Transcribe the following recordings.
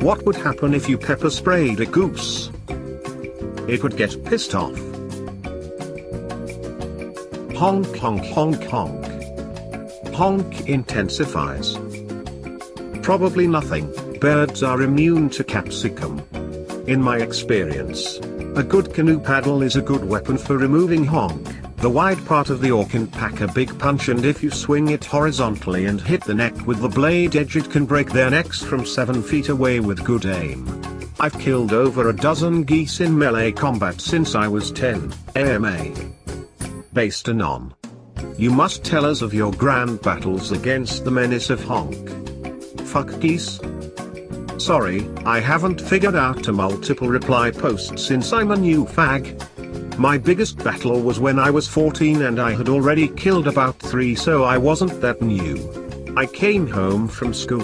What would happen if you pepper sprayed a goose? It would get pissed off. Honk honk honk honk. Honk intensifies. Probably nothing. Birds are immune to capsicum. In my experience, a good canoe paddle is a good weapon for removing honk. The wide part of the oar can pack a big punch, and if you swing it horizontally and hit the neck with the blade edge, it can break their necks from 7 feet away with good aim. I've killed over a dozen geese in melee combat since I was 10, AMA. Based on. You must tell us of your grand battles against the menace of honk. Fuck geese? Sorry, I haven't figured out a multiple reply post since I'm a new fag. My biggest battle was when I was 14 and I had already killed about 3, so I wasn't that new. I came home from school,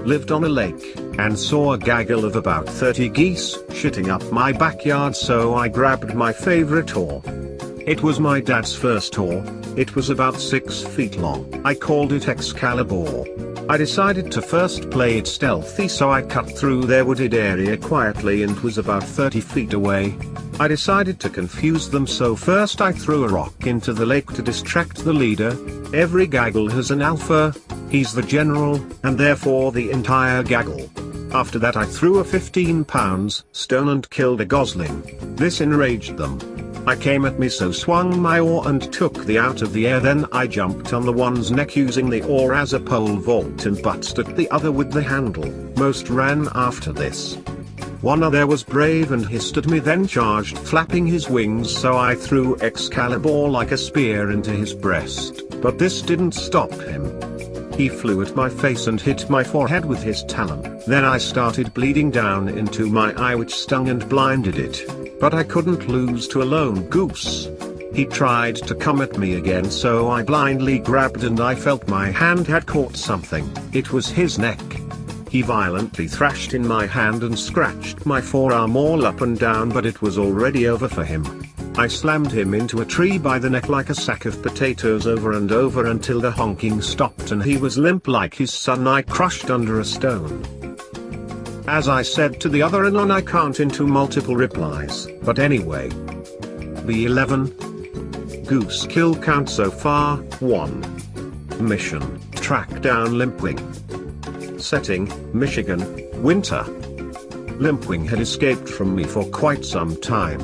lived on a lake, and saw a gaggle of about 30 geese shitting up my backyard, so I grabbed my favorite oar. It was my dad's first oar. It was about 6 feet long. I called it Escaliboar. I decided to first play it stealthy, so I cut through their wooded area quietly and was about 30 feet away. I decided to confuse them, so first I threw a rock into the lake to distract the leader. Every gaggle has an alpha, he's the general, and therefore the entire gaggle. After that I threw a 15-pound stone and killed a gosling. This enraged them. I came at me, so swung my oar and took the out of the air, then I jumped on the one's neck using the oar as a pole vault and butted at the other with the handle. Most ran after this. One other was brave and hissed at me, then charged flapping his wings, so I threw Excalibur like a spear into his breast, but this didn't stop him. He flew at my face and hit my forehead with his talon. Then I started bleeding down into my eye, which stung and blinded it. But I couldn't lose to a lone goose. He tried to come at me again, so I blindly grabbed and I felt my hand had caught something. It was his neck. He violently thrashed in my hand and scratched my forearm all up and down, but it was already over for him. I slammed him into a tree by the neck like a sack of potatoes over and over until the honking stopped and he was limp like his son I crushed under a stone. As I said to the other anon, I can't into multiple replies, but anyway. B11. Goose kill count so far, 1. Mission, track down Limpwing. Setting, Michigan, winter. Limpwing had escaped from me for quite some time.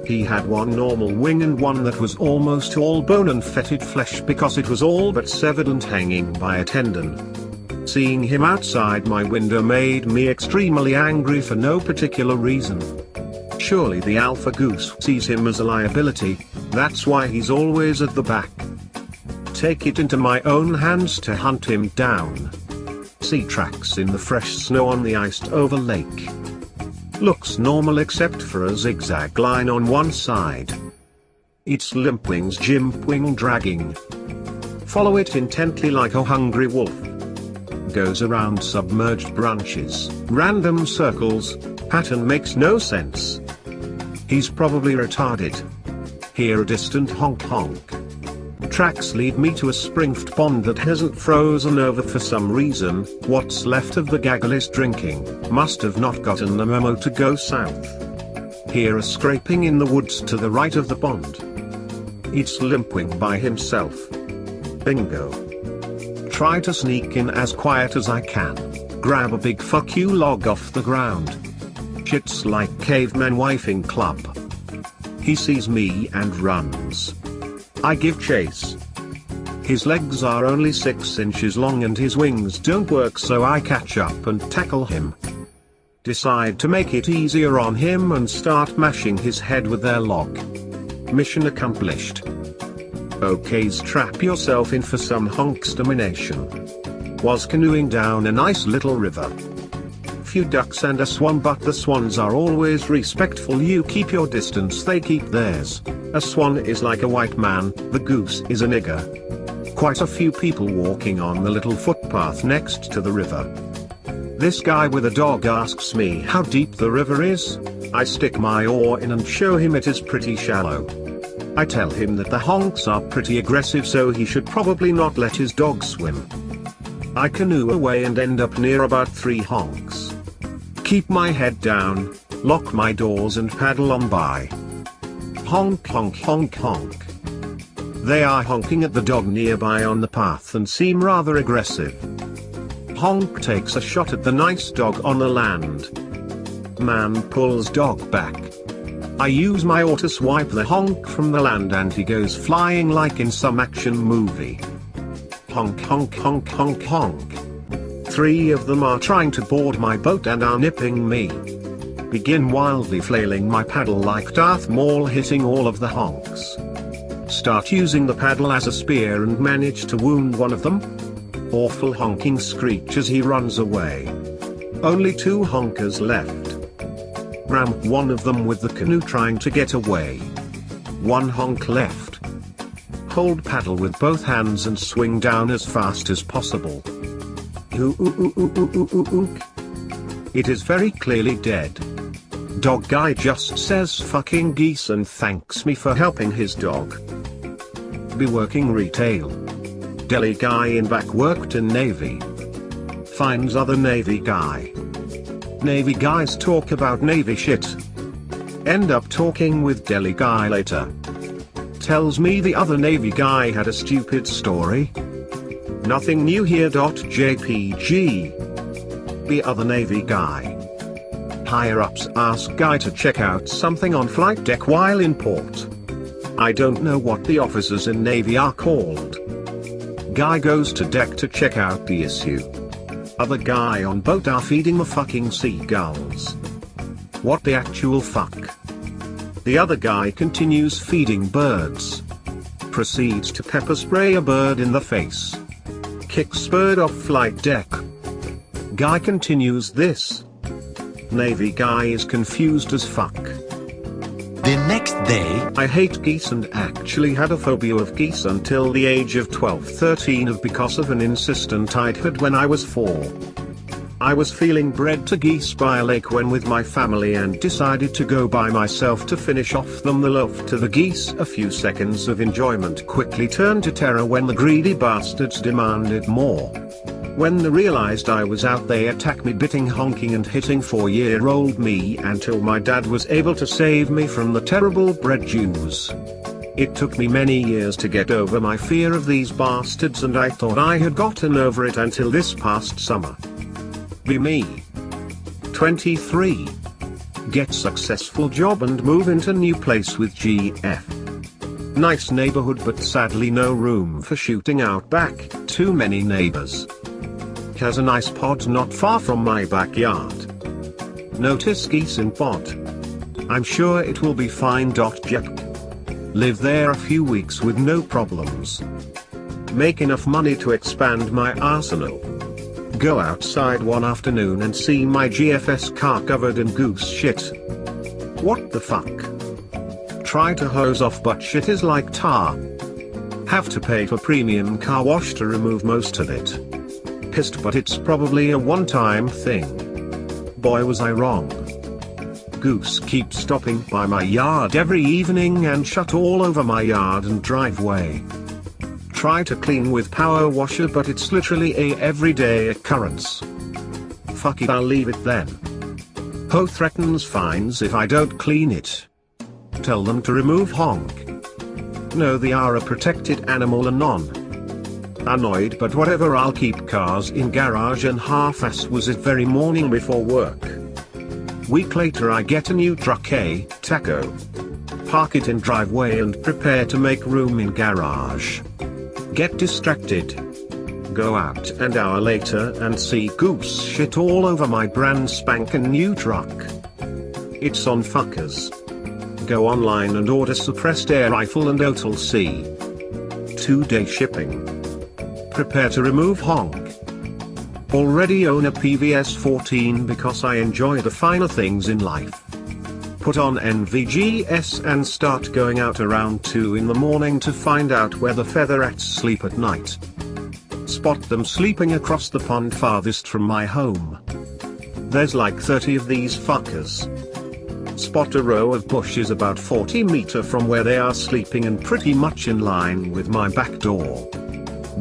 He had one normal wing and one that was almost all bone and fetid flesh because it was all but severed and hanging by a tendon. Seeing him outside my window made me extremely angry for no particular reason. Surely the alpha goose sees him as a liability, that's why he's always at the back. Take it into my own hands to hunt him down. See tracks in the fresh snow on the iced over lake. Looks normal except for a zigzag line on one side. It's Limpwing's Jimpwing dragging. Follow it intently like a hungry wolf. Goes around submerged branches, random circles, pattern makes no sense. He's probably retarded. Hear a distant honk honk. Tracks lead me to a springed pond that hasn't frozen over for some reason. What's left of the gaggle is drinking, must have not gotten the memo to go south. Hear a scraping in the woods to the right of the pond. It's Limpwing by himself. Bingo. Try to sneak in as quiet as I can. Grab a big fuck you log off the ground. Shit's like caveman wifing club. He sees me and runs. I give chase. His legs are only 6 inches long and his wings don't work, so I catch up and tackle him. Decide to make it easier on him and start mashing his head with their log. Mission accomplished. Okay, strap yourself in for some honk's domination. Was canoeing down a nice little river. Few ducks and a swan, but the swans are always respectful. You keep your distance, they keep theirs. A swan is like a white man, the goose is a nigger. Quite a few people walking on the little footpath next to the river. This guy with a dog asks me how deep the river is. I stick my oar in and show him it is pretty shallow. I tell him that the honks are pretty aggressive, so he should probably not let his dog swim. I canoe away and end up near about 3 honks. keep my head down, lock my doors and paddle on by. Honk honk honk honk. They are honking at the dog nearby on the path and seem rather aggressive. Honk takes a shot at the nice dog on the land. Man pulls dog back. I use my auto swipe the honk from the land and he goes flying like in some action movie. Honk honk honk honk honk. 3 of them are trying to board my boat and are nipping me. Begin wildly flailing my paddle like Darth Maul, hitting all of the honks. Start using the paddle as a spear and manage to wound one of them. Awful honking screech as he runs away. Only 2 honkers left. Ram one of them with the canoe trying to get away. 1 honk left. Hold paddle with both hands and swing down as fast as possible. It is very clearly dead. Dog guy just says fucking geese and thanks me for helping his dog. Be working retail. Deli guy in back worked in Navy. Finds other Navy guy. Navy guys talk about Navy shit. End up talking with Deli guy later. Tells me the other Navy guy had a stupid story. Nothing new here. JPG. The other Navy guy. Higher ups ask guy to check out something on flight deck while in port. I don't know what the officers in Navy are called. Guy goes to deck to check out the issue. Other guy on boat are feeding the fucking seagulls. What the actual fuck? The other guy continues feeding birds. Proceeds to pepper spray a bird in the face. Kicks bird off flight deck. Guy continues this. Navy guy is confused as fuck. The next day, I hate geese and actually had a phobia of geese until the age of 12-13 because of an insistent I'd had when I was 4. I was feeling bred to geese by a lake when with my family and decided to go by myself to finish off them. The love to the geese, a few seconds of enjoyment quickly turned to terror when the greedy bastards demanded more. When they realized I was out, they attacked me, biting, honking and hitting 4-year-old me until my dad was able to save me from the terrible bred Jews. It took me many years to get over my fear of these bastards, and I thought I had gotten over it until this past summer. Be me. 23. Get successful job and move into new place with GF. Nice neighborhood but sadly no room for shooting out back, too many neighbors. Has a nice pod not far from my backyard. Notice geese in pod. I'm sure it will be fine. Jep. Live there a few weeks with no problems. Make enough money to expand my arsenal. Go outside one afternoon and see my GFS car covered in goose shit. What the fuck? Try to hose off but shit is like tar. Have to pay for premium car wash to remove most of it. Pissed, but it's probably a one-time thing. Boy was I wrong. Goose keeps stopping by my yard every evening and shut all over my yard and driveway. Try to clean with power washer but it's literally a everyday occurrence. Fuck it, I'll leave it then. Ho threatens fines if I don't clean it. Tell them to remove honk. No, they are a protected animal and non. Annoyed, but whatever, I'll keep cars in garage and half-ass was it very morning before work. Week later I get a new truck, a taco. Park it in driveway and prepare to make room in garage. Get distracted. Go out an hour later and see goose shit all over my brand spankin' new truck. It's on fuckers. Go online and order suppressed air rifle and OTL C. 2-day shipping. Prepare to remove honk. Already own a PVS 14 because I enjoy the finer things in life. Put on NVGS and start going out around 2 in the morning to find out where the featherets sleep at night. Spot them sleeping across the pond farthest from my home. There's like 30 of these fuckers. Spot a row of bushes about 40 meters from where they are sleeping and pretty much in line with my back door.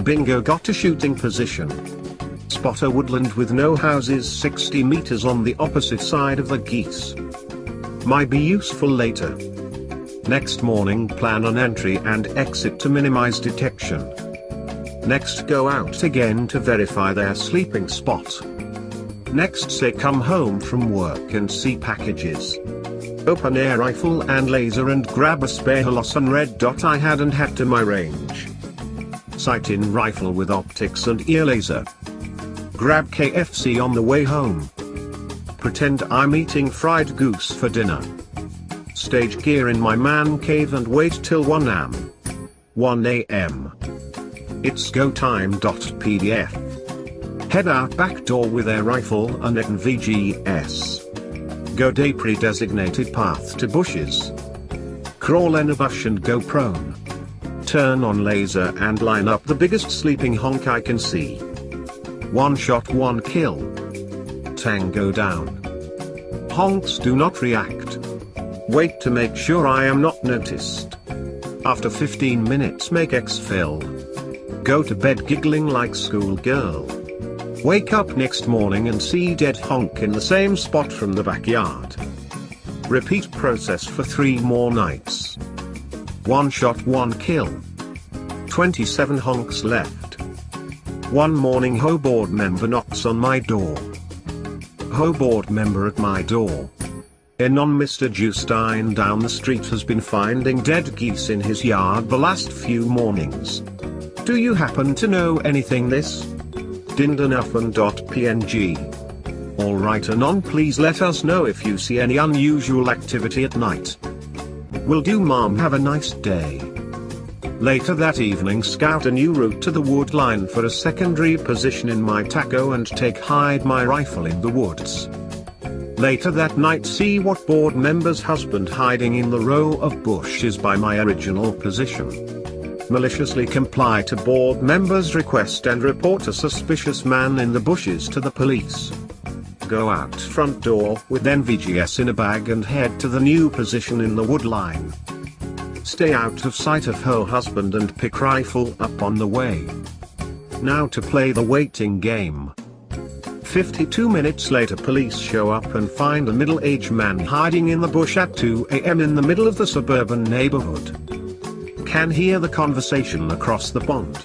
Bingo, got a shooting position. spot a woodland with no houses 60 meters on the opposite side of the geese. Might be useful later. Next morning plan an entry and exit to minimize detection. Next go out again to verify their sleeping spot. Next say come home from work and see packages. Open air rifle and laser and grab a spare Holosun red dot I hadn't had to my range. Sight in rifle with optics and ear laser. Grab KFC on the way home. Pretend I'm eating fried goose for dinner. Stage gear in my man cave and wait till 1 a.m. It's go time. PDF. Head out back door with air rifle and NVGS. Go day pre-designated path to bushes. Crawl in a bush and go prone. Turn on laser and line up the biggest sleeping honk I can see. 1 shot 1 kill. Tango down. Honks do not react. Wait to make sure I am not noticed. After 15 minutes make exfil. Go to bed giggling like schoolgirl. Wake up next morning and see dead honk in the same spot from the backyard. Repeat process for 3 more nights. 1 shot 1 kill. 27 honks left. One morning Ho board member knocks on my door. Ho board member at my door. Anon Mr. Justine down the street has been finding dead geese in his yard the last few mornings. Do you happen to know anything this? Dindanuffen.png. Alright Anon, please let us know if you see any unusual activity at night. Will do mom, have a nice day. Later that evening scout a new route to the wood line for a secondary position in my taco and hide my rifle in the woods. Later that night see what board member's husband hiding in the row of bushes by my original position. Maliciously comply to board member's request and report a suspicious man in the bushes to the police. Go out front door with NVGS in a bag and head to the new position in the wood line. Stay out of sight of her husband and pick rifle up on the way. Now to play the waiting game. 52 minutes later police show up and find a middle-aged man hiding in the bush at 2 a.m. in the middle of the suburban neighborhood. Can hear the conversation across the pond.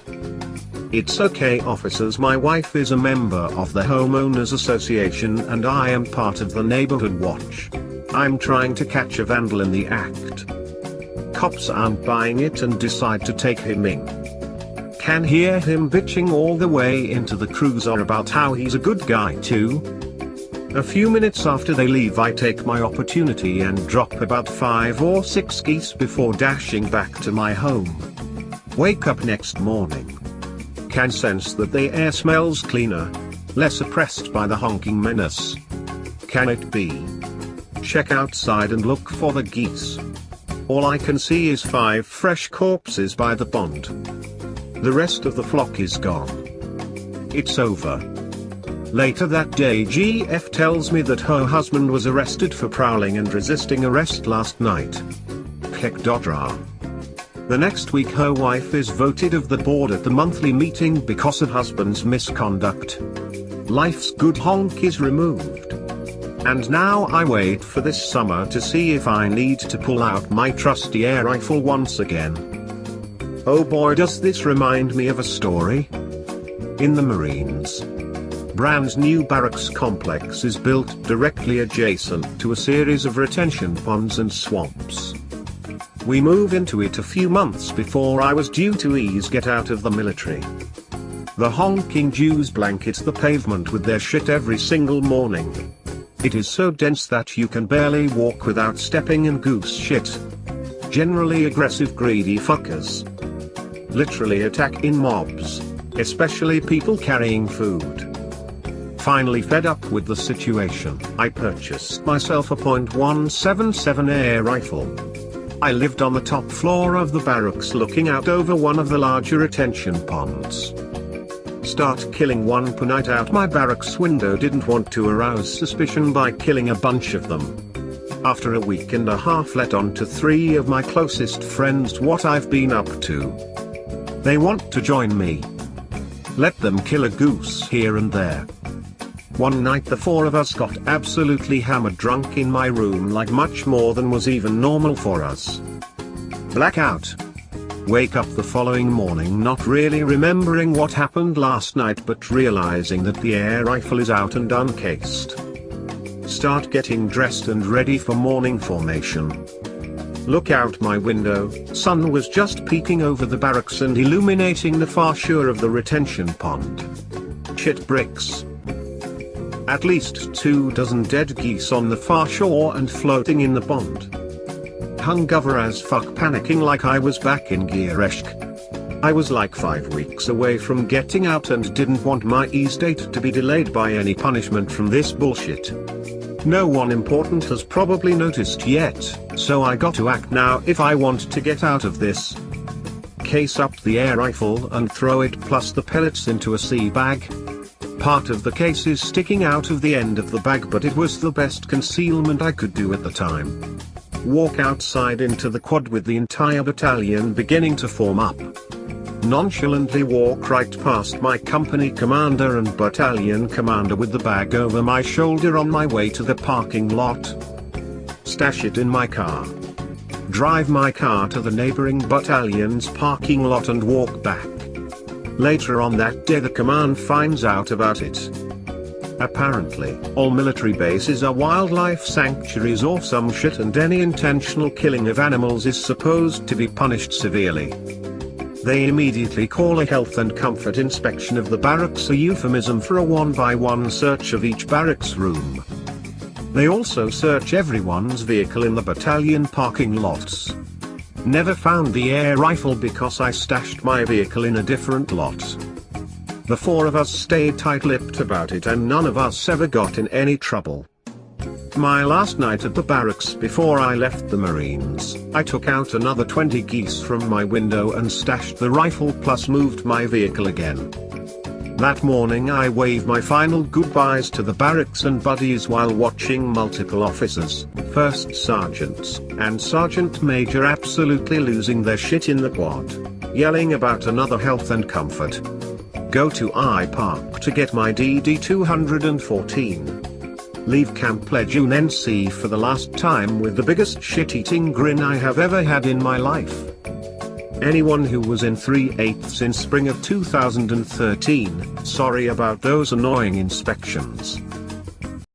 It's okay officers, my wife is a member of the homeowners association and I am part of the neighborhood watch. I'm trying to catch a vandal in the act. Cops aren't buying it and decide to take him in. Can hear him bitching all the way into the cruiser about how he's a good guy too. A few minutes after they leave I take my opportunity and drop about 5 or 6 geese before dashing back to my home. Wake up next morning. Can sense that the air smells cleaner, less oppressed by the honking menace. Can it be? Check outside and look for the geese. All I can see is 5 fresh corpses by the pond. The rest of the flock is gone. It's over. Later that day GF tells me that her husband was arrested for prowling and resisting arrest last night. Kekdodra. The next week her wife is voted of the board at the monthly meeting because of husband's misconduct. Life's good honk is removed. And now I wait for this summer to see if I need to pull out my trusty air rifle once again. Oh boy, does this remind me of a story. In the Marines. Brand's new barracks complex is built directly adjacent to a series of retention ponds and swamps. We move into it a few months before I was due to get out of the military. The honking Jews blanket the pavement with their shit every single morning. It is so dense that you can barely walk without stepping in goose shit. Generally aggressive greedy fuckers. Literally attack in mobs, especially people carrying food. Finally fed up with the situation, I purchased myself a .177 air rifle. I lived on the top floor of the barracks looking out over one of the larger retention ponds. Start killing one per night out my barracks window, didn't want to arouse suspicion by killing a bunch of them. After a week and a half let on to 3 of my closest friends what I've been up to. They want to join me. Let them kill a goose here and there. One night the four of us got absolutely hammered drunk in my room, like much more than was even normal for us. Blackout. Wake up the following morning not really remembering what happened last night, but realizing that the air rifle is out and uncased. Start getting dressed and ready for morning formation. Look out my window, sun was just peeking over the barracks and illuminating the far shore of the retention pond. Shit bricks. At least 24 dead geese on the far shore and floating in the pond. Hungover as fuck, panicking like I was back in Giereshk. I was like 5 weeks away from getting out and didn't want my ease date to be delayed by any punishment from this bullshit. No one important has probably noticed yet, so I got to act now if I want to get out of this. Case up the air rifle and throw it plus the pellets into a sea bag. Part of the case is sticking out of the end of the bag, but it was the best concealment I could do at the time. Walk outside into the quad with the entire battalion beginning to form up. Nonchalantly walk right past my company commander and battalion commander with the bag over my shoulder on my way to the parking lot. Stash it in my car. Drive my car to the neighboring battalion's parking lot and walk back. Later on that day the command finds out about it. Apparently, all military bases are wildlife sanctuaries or some shit, and any intentional killing of animals is supposed to be punished severely. They immediately call a health and comfort inspection of the barracks, a euphemism for a one-by-one search of each barracks room. They also search everyone's vehicle in the battalion parking lots. Never found the air rifle because I stashed my vehicle in a different lot. The four of us stayed tight-lipped about it and none of us ever got in any trouble. My last night at the barracks before I left the Marines, I took out another 20 geese from my window and stashed the rifle plus moved my vehicle again. That morning I waved my final goodbyes to the barracks and buddies while watching multiple officers, first sergeants, and sergeant major absolutely losing their shit in the quad, yelling about another health and comfort. Go to I Park to get my DD 214. Leave Camp Lejeune NC for the last time with the biggest shit-eating grin I have ever had in my life. Anyone who was in 3/8 in spring of 2013, sorry about those annoying inspections.